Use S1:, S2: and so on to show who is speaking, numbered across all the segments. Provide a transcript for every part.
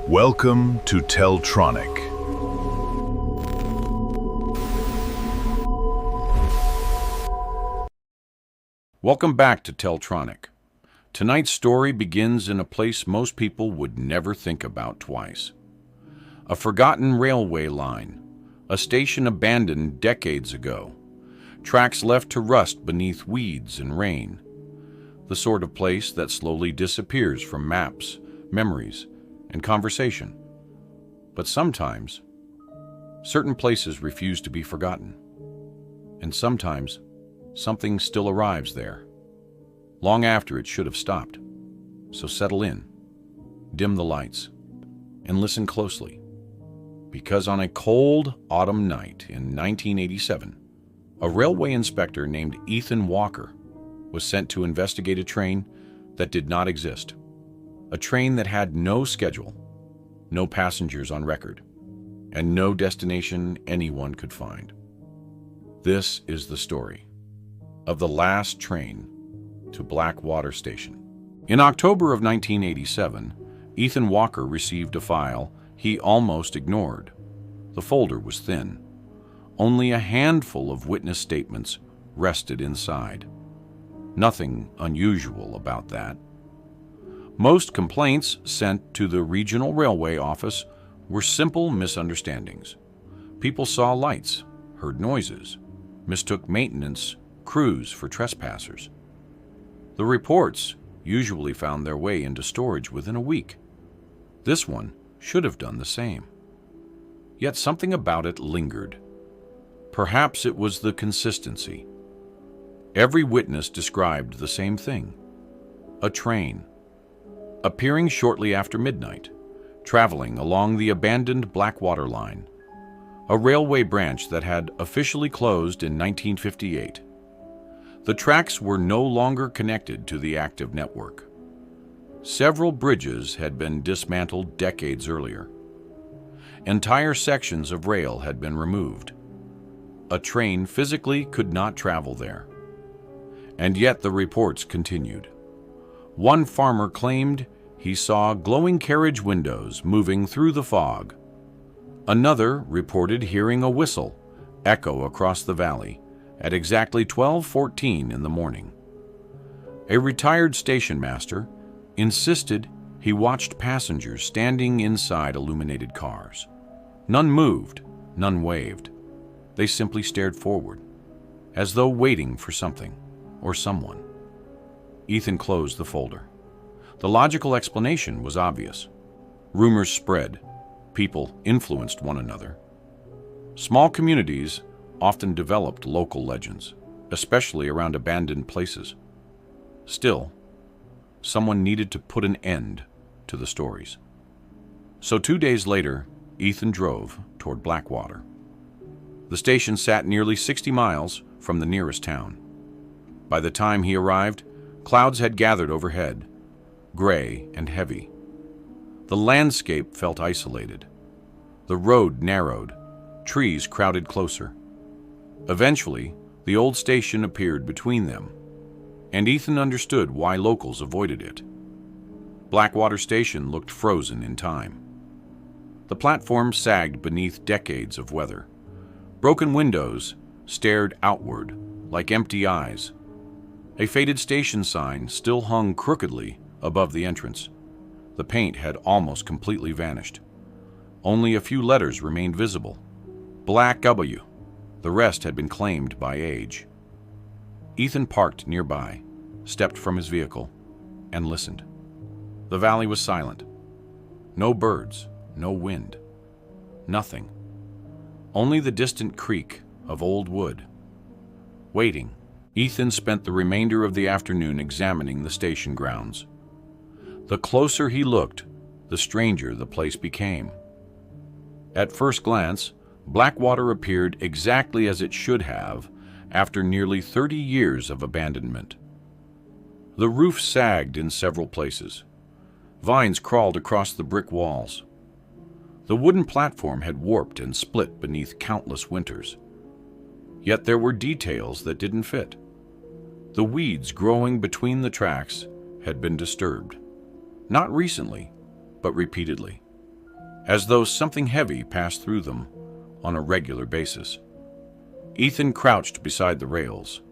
S1: Welcome to TellTronic.
S2: Welcome back to TellTronic. Tonight's story begins in a place most people would never think about twice. A forgotten railway line, a station abandoned decades ago, tracks left to rust beneath weeds and rain. The sort of place that slowly disappears from maps, memories, and conversation. But sometimes, certain places refuse to be forgotten. And sometimes, something still arrives there, long after it should have stopped. So settle in, dim the lights, and listen closely. Because on a cold autumn night in 1987, a railway inspector named Ethan Walker was sent to investigate a train that did not exist. A train that had no schedule, no passengers on record, and no destination anyone could find. This is the story of the last train to Blackwater Station. In October of 1987, Ethan Walker received a file he almost ignored. The folder was thin. Only a handful of witness statements rested inside. Nothing unusual about that. Most complaints sent to the regional railway office were simple misunderstandings. People saw lights, heard noises, mistook maintenance crews for trespassers. The reports usually found their way into storage within a week. This one should have done the same. Yet something about it lingered. Perhaps it was the consistency. Every witness described the same thing: a train, appearing shortly after midnight, traveling along the abandoned Blackwater line, a railway branch that had officially closed in 1958. The tracks were no longer connected to the active network. Several bridges had been dismantled decades earlier. Entire sections of rail had been removed. A train physically could not travel there. And yet the reports continued. One farmer claimed he saw glowing carriage windows moving through the fog. Another reported hearing a whistle echo across the valley at exactly 12:14 in the morning. A retired station master insisted he watched passengers standing inside illuminated cars. None moved, none waved. They simply stared forward, as though waiting for something or someone. Ethan closed the folder. The logical explanation was obvious. Rumors spread. People influenced one another. Small communities often developed local legends, especially around abandoned places. Still, someone needed to put an end to the stories. So 2 days later, Ethan drove toward Blackwater. The station sat nearly 60 miles from the nearest town. By the time he arrived, clouds had gathered overhead, gray and heavy. The landscape felt isolated. The road narrowed, trees crowded closer. Eventually, the old station appeared between them, and Ethan understood why locals avoided it. Blackwater Station looked frozen in time. The platform sagged beneath decades of weather. Broken windows stared outward like empty eyes. A faded station sign still hung crookedly above the entrance. The paint had almost completely vanished. Only a few letters remained visible. Black W. The rest had been claimed by age. Ethan parked nearby, stepped from his vehicle, and listened. The valley was silent. No birds, no wind. Nothing. Only the distant creak of old wood. Waiting, Ethan spent the remainder of the afternoon examining the station grounds. The closer he looked, the stranger the place became. At first glance, Blackwater appeared exactly as it should have after nearly 30 years of abandonment. The roof sagged in several places. Vines crawled across the brick walls. The wooden platform had warped and split beneath countless winters. Yet there were details that didn't fit. The weeds growing between the tracks had been disturbed. Not recently, but repeatedly. as though something heavy passed through them on a regular basis. Ethan crouched beside the rails.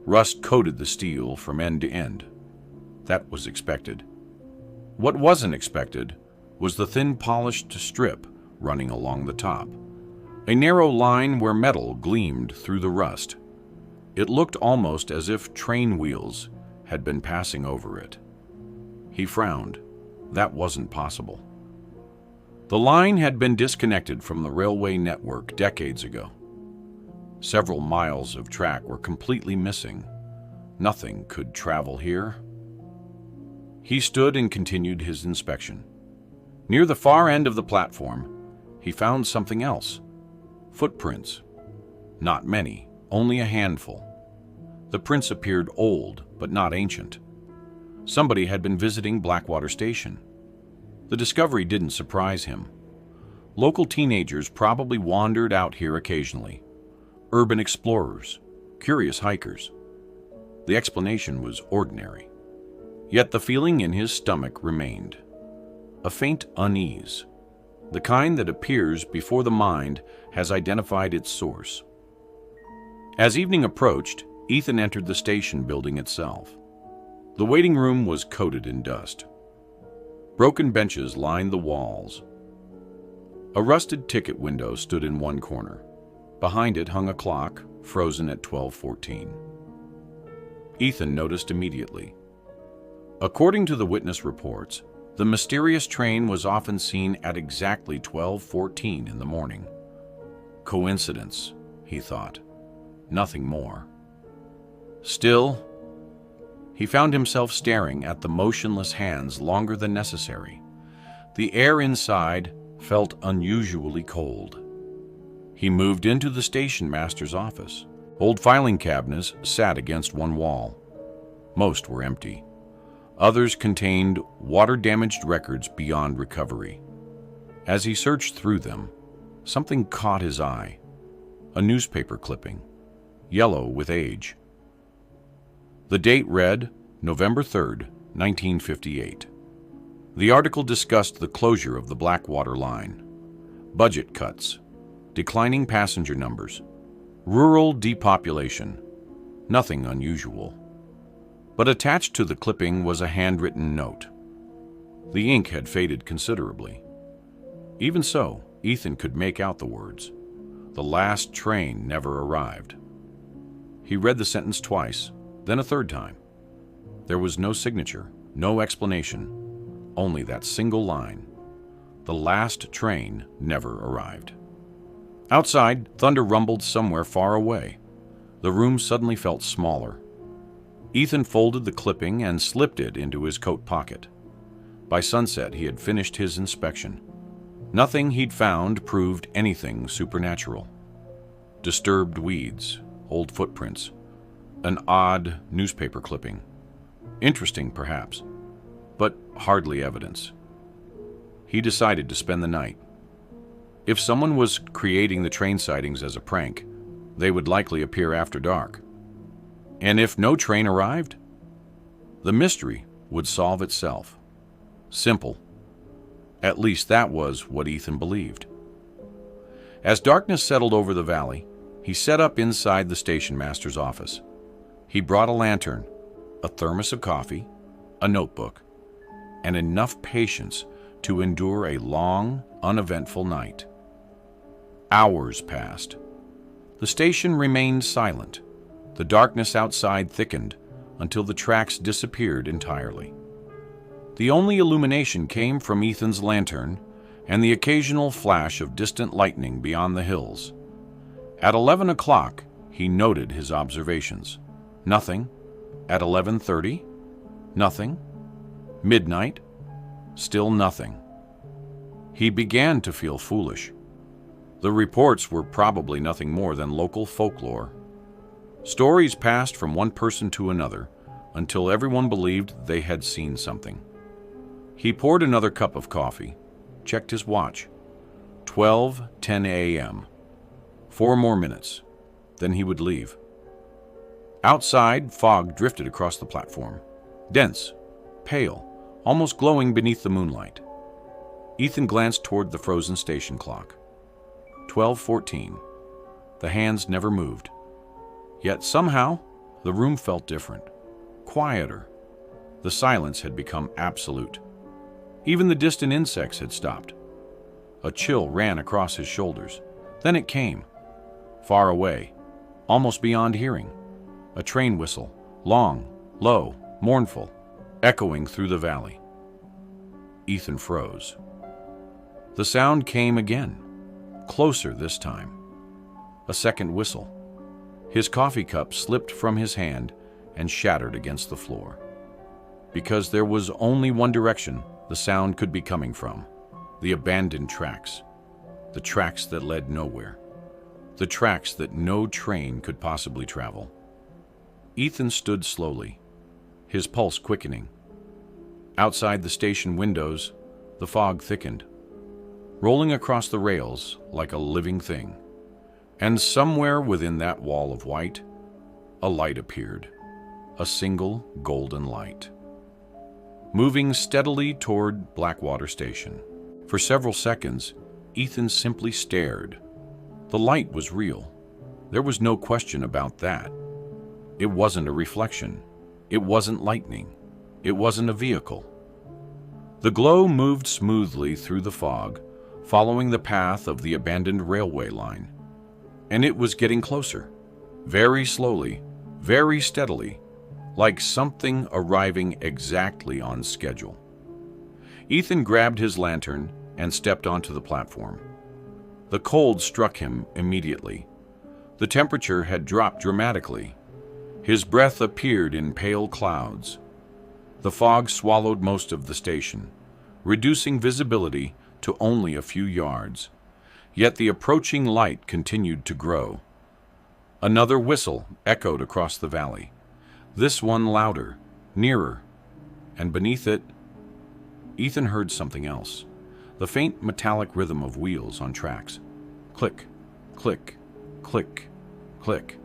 S2: Rust coated the steel from end to end. That was expected. What wasn't expected was the thin polished strip running along the top, a narrow line where metal gleamed through the rust. It looked almost as if train wheels had been passing over it. He frowned. That wasn't possible. The line had been disconnected from the railway network decades ago. Several miles of track were completely missing. Nothing could travel here. He stood and continued his inspection. Near the far end of the platform, he found something else. Footprints. Not many, only a handful. The prints appeared old, but not ancient. Somebody had been visiting Blackwater Station. The discovery didn't surprise him. Local teenagers probably wandered out here occasionally. Urban explorers, curious hikers. The explanation was ordinary. Yet the feeling in his stomach remained. A faint unease, the kind that appears before the mind has identified its source. As evening approached, Ethan entered the station building itself. The waiting room was coated in dust. Broken benches lined the walls. A rusted ticket window stood in one corner. Behind it hung a clock, frozen at 12:14. Ethan noticed immediately. According to the witness reports, the mysterious train was often seen at exactly 12:14 in the morning. Coincidence, he thought. Nothing more. Still, he found himself staring at the motionless hands longer than necessary. The air inside felt unusually cold. He moved into the station master's office. Old filing cabinets sat against one wall. Most were empty. Others contained water-damaged records beyond recovery. As he searched through them, something caught his eye. A newspaper clipping, yellow with age. The date read November 3rd, 1958. The article discussed the closure of the Blackwater line, budget cuts, declining passenger numbers, rural depopulation. Nothing unusual. But attached to the clipping was a handwritten note. The ink had faded considerably. Even so, Ethan could make out the words. The last train never arrived. He read the sentence twice, then a third time. There was no signature, no explanation, only that single line. The last train never arrived. Outside, thunder rumbled somewhere far away. The room suddenly felt smaller. Ethan folded the clipping and slipped it into his coat pocket. By sunset, he had finished his inspection. Nothing he'd found proved anything supernatural. Disturbed weeds, old footprints, an odd newspaper clipping. Interesting, perhaps, but hardly evidence. He decided to spend the night. If someone was creating the train sightings as a prank, they would likely appear after dark. And if no train arrived, the mystery would solve itself. Simple. At least that was what Ethan believed. As darkness settled over the valley, he set up inside the station master's office. He brought a lantern, a thermos of coffee, a notebook, and enough patience to endure a long, uneventful night. Hours passed. The station remained silent. The darkness outside thickened until the tracks disappeared entirely. The only illumination came from Ethan's lantern and the occasional flash of distant lightning beyond the hills. At 11 o'clock, he noted his observations. Nothing. At 11:30, nothing. Midnight, still nothing. He began to feel foolish. The reports were probably nothing more than local folklore. Stories passed from one person to another until everyone believed they had seen something. He poured another cup of coffee, checked his watch. 12:10 a.m. 4 more minutes, then he would leave. Outside, fog drifted across the platform, dense, pale, almost glowing beneath the moonlight. Ethan glanced toward the frozen station clock. 12:14. The hands never moved. Yet somehow, the room felt different, quieter. The silence had become absolute. Even the distant insects had stopped. A chill ran across his shoulders. Then it came, far away, almost beyond hearing. A train whistle, long, low, mournful, echoing through the valley. Ethan froze. The sound came again, closer this time. A second whistle. His coffee cup slipped from his hand and shattered against the floor. Because there was only one direction the sound could be coming from: the abandoned tracks. The tracks that led nowhere. The tracks that no train could possibly travel. Ethan stood slowly, his pulse quickening. Outside the station windows, the fog thickened, rolling across the rails like a living thing. And somewhere within that wall of white, a light appeared, a single golden light, moving steadily toward Blackwater Station. For several seconds, Ethan simply stared. The light was real. There was no question about that. It wasn't a reflection. It wasn't lightning. It wasn't a vehicle. The glow moved smoothly through the fog, following the path of the abandoned railway line. And it was getting closer, very slowly, very steadily, like something arriving exactly on schedule. Ethan grabbed his lantern and stepped onto the platform. The cold struck him immediately. The temperature had dropped dramatically. His breath appeared in pale clouds. The fog swallowed most of the station, reducing visibility to only a few yards. Yet the approaching light continued to grow. Another whistle echoed across the valley, this one louder, nearer, and beneath it, Ethan heard something else, the faint metallic rhythm of wheels on tracks. Click, click, click, click.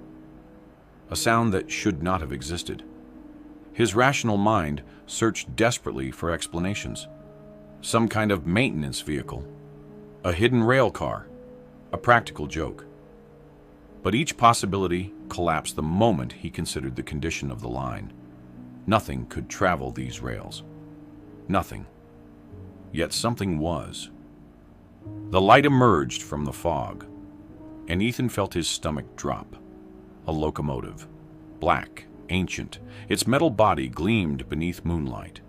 S2: A sound that should not have existed. His rational mind searched desperately for explanations. Some kind of maintenance vehicle, a hidden rail car, a practical joke. But each possibility collapsed the moment he considered the condition of the line. Nothing could travel these rails. Nothing. Yet something was. The light emerged from the fog, and Ethan felt his stomach drop. A locomotive, black, ancient. Its metal body gleamed beneath moonlight.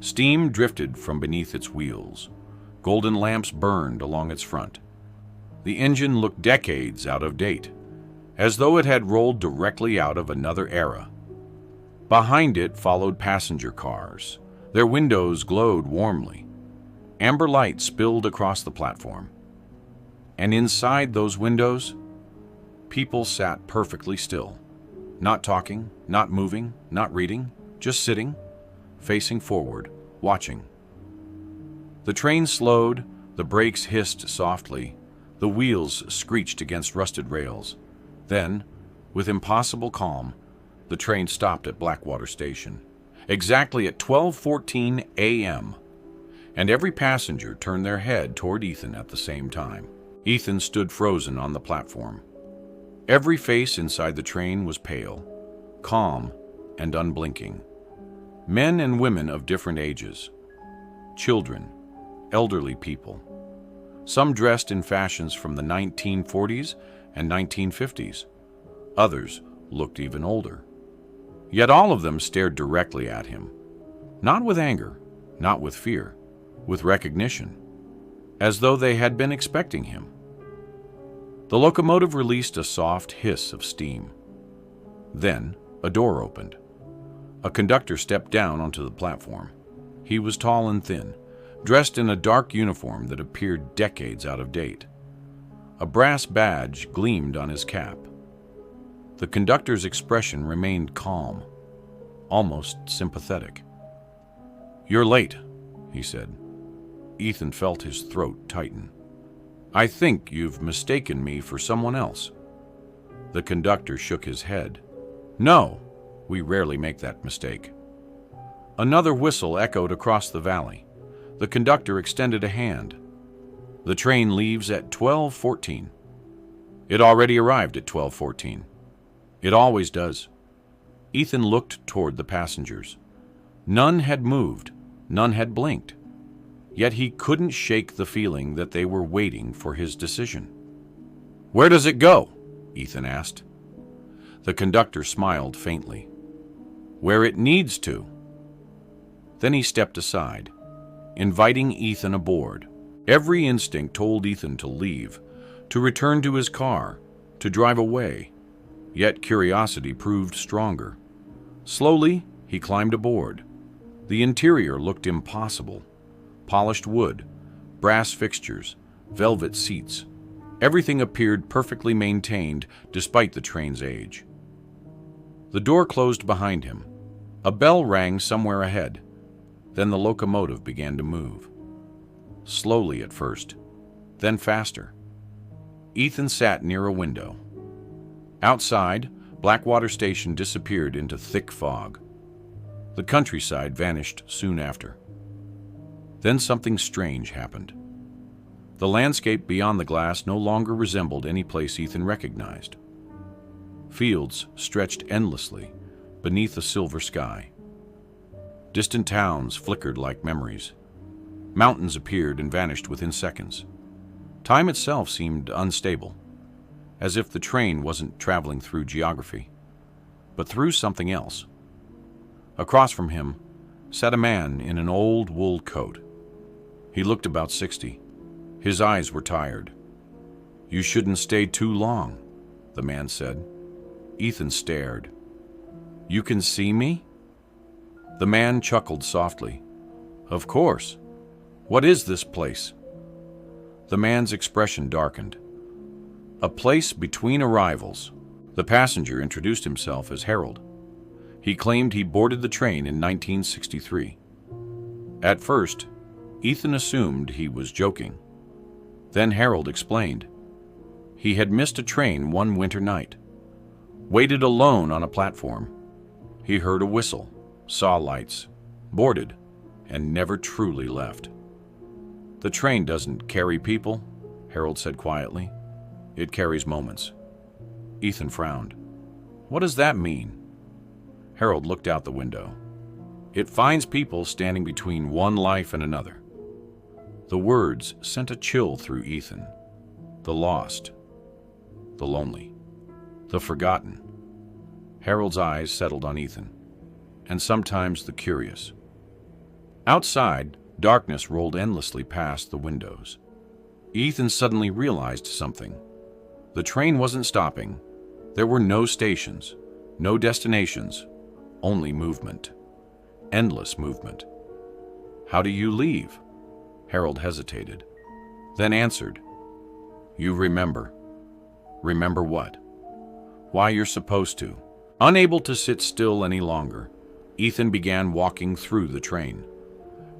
S2: Steam drifted from beneath its wheels. Golden lamps burned along its front. The engine looked decades out of date, as though it had rolled directly out of another era. Behind it followed passenger cars. Their windows glowed warmly. Amber light spilled across the platform. And inside those windows, people sat perfectly still, not talking, not moving, not reading, just sitting, facing forward, watching. The train slowed, the brakes hissed softly, the wheels screeched against rusted rails. Then, with impossible calm, the train stopped at Blackwater Station, exactly at 12:14 a.m., and every passenger turned their head toward Ethan at the same time. Ethan stood frozen on the platform. Every face inside the train was pale, calm, and unblinking. Men and women of different ages. Children, elderly people. Some dressed in fashions from the 1940s and 1950s. Others looked even older. Yet all of them stared directly at him. Not with anger, not with fear, with recognition, as though they had been expecting him. The locomotive released a soft hiss of steam. Then a door opened. A conductor stepped down onto the platform. He was tall and thin, dressed in a dark uniform that appeared decades out of date. A brass badge gleamed on his cap. The conductor's expression remained calm, almost sympathetic. "You're late," he said. Ethan felt his throat tighten. "I think you've mistaken me for someone else." The conductor shook his head. "No, we rarely make that mistake." Another whistle echoed across the valley. The conductor extended a hand. "The train leaves at 12:14. It already arrived at 12:14. It always does." Ethan looked toward the passengers. None had moved, none had blinked. Yet he couldn't shake the feeling that they were waiting for his decision. "Where does it go?" Ethan asked. The conductor smiled faintly. "Where it needs to." Then he stepped aside, inviting Ethan aboard. Every instinct told Ethan to leave, to return to his car, to drive away. Yet curiosity proved stronger. Slowly, he climbed aboard. The interior looked impossible. Polished wood, brass fixtures, velvet seats. Everything appeared perfectly maintained despite the train's age. The door closed behind him. A bell rang somewhere ahead. Then the locomotive began to move. Slowly at first, then faster. Ethan sat near a window. Outside, Blackwater Station disappeared into thick fog. The countryside vanished soon after. Then something strange happened. The landscape beyond the glass no longer resembled any place Ethan recognized. Fields stretched endlessly beneath a silver sky. Distant towns flickered like memories. Mountains appeared and vanished within seconds. Time itself seemed unstable, as if the train wasn't traveling through geography, but through something else. Across from him sat a man in an old wool coat. He looked about 60. His eyes were tired. "You shouldn't stay too long," the man said. Ethan stared. "You can see me?" The man chuckled softly. "Of course. What is this place?" The man's expression darkened. "A place between arrivals." The passenger introduced himself as Harold. He claimed he boarded the train in 1963. At first, Ethan assumed he was joking. Then Harold explained. He had missed a train one winter night. Waited alone on a platform. He heard a whistle, saw lights, boarded, and never truly left. "The train doesn't carry people," Harold said quietly. "It carries moments." Ethan frowned. "What does that mean?" Harold looked out the window. "It finds people standing between one life and another." The words sent a chill through Ethan. The lost, the lonely, the forgotten. Harold's eyes settled on Ethan, and sometimes the curious. Outside, darkness rolled endlessly past the windows. Ethan suddenly realized something. The train wasn't stopping. There were no stations, no destinations, only movement. Endless movement. "How do you leave?" Harold hesitated, then answered. "You remember." "Remember what?" "Why you're supposed to." Unable to sit still any longer, Ethan began walking through the train.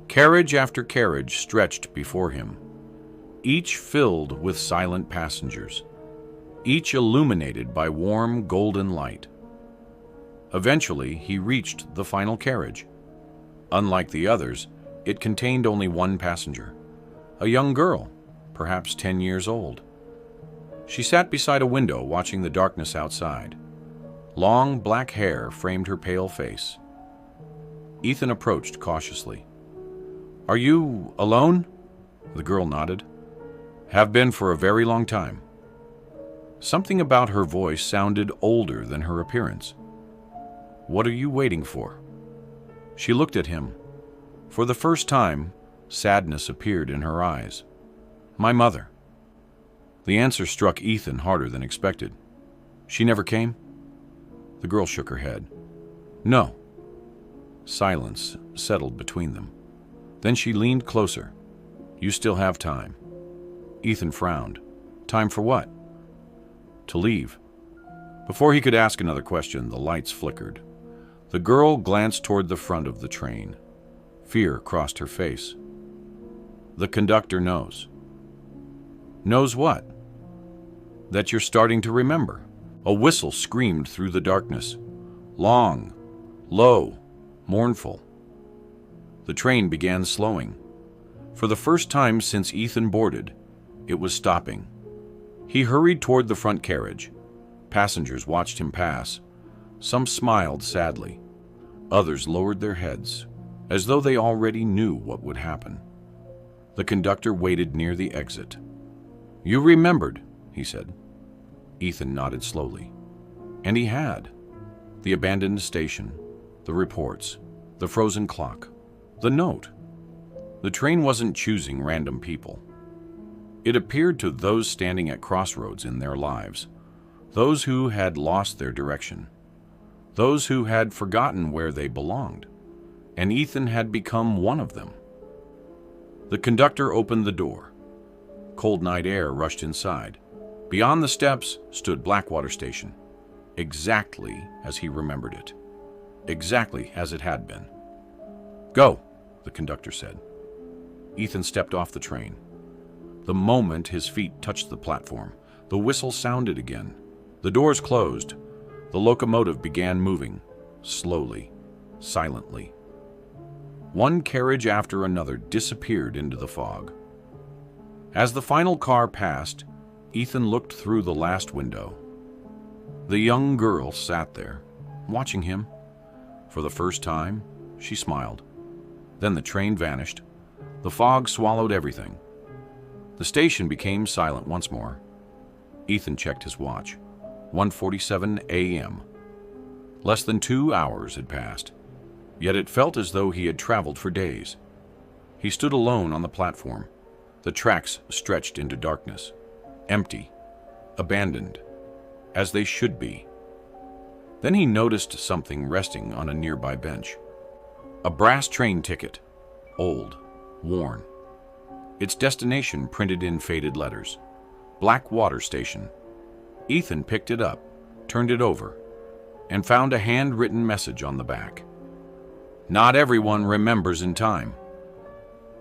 S2: Carriage after carriage stretched before him, each filled with silent passengers, each illuminated by warm golden light. Eventually, he reached the final carriage. Unlike the others, it contained only one passenger, a young girl, perhaps 10 years old. She sat beside a window watching the darkness outside. Long black hair framed her pale face. Ethan approached cautiously. "Are you alone?" The girl nodded. "Have been for a very long time." Something about her voice sounded older than her appearance. "What are you waiting for?" She looked at him. For the first time, sadness appeared in her eyes. "My mother." The answer struck Ethan harder than expected. "She never came?" The girl shook her head. "No." Silence settled between them. Then she leaned closer. "You still have time." Ethan frowned. "Time for what?" "To leave." Before he could ask another question, the lights flickered. The girl glanced toward the front of the train. Fear crossed her face. "The conductor knows." "Knows what?" "That you're starting to remember." A whistle screamed through the darkness. Long, low, mournful. The train began slowing. For the first time since Ethan boarded, it was stopping. He hurried toward the front carriage. Passengers watched him pass. Some smiled sadly. Others lowered their heads, as though they already knew what would happen. The conductor waited near the exit. "You remembered," he said. Ethan nodded slowly. And he had. The abandoned station, the reports, the frozen clock, the note. The train wasn't choosing random people. It appeared to those standing at crossroads in their lives, those who had lost their direction, those who had forgotten where they belonged, and Ethan had become one of them. The conductor opened the door. Cold night air rushed inside. Beyond the steps stood Blackwater Station, exactly as he remembered it, exactly as it had been. "Go," the conductor said. Ethan stepped off the train. The moment his feet touched the platform, the whistle sounded again. The doors closed. The locomotive began moving, slowly, silently. One carriage after another disappeared into the fog. As the final car passed, Ethan looked through the last window. The young girl sat there, watching him. For the first time, she smiled. Then the train vanished. The fog swallowed everything. The station became silent once more. Ethan checked his watch. 1:47 a.m. Less than 2 hours had passed, yet it felt as though he had traveled for days. He stood alone on the platform. The tracks stretched into darkness, empty, abandoned, as they should be. Then he noticed something resting on a nearby bench. A brass train ticket, old, worn. Its destination printed in faded letters. Blackwater Station. Ethan picked it up, turned it over, and found a handwritten message on the back. "Not everyone remembers in time."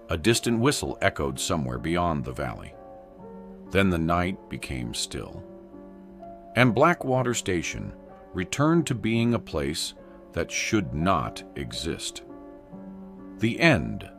S2: A distant whistle echoed somewhere beyond the valley. Then the night became still. And Blackwater Station returned to being a place that should not exist. The end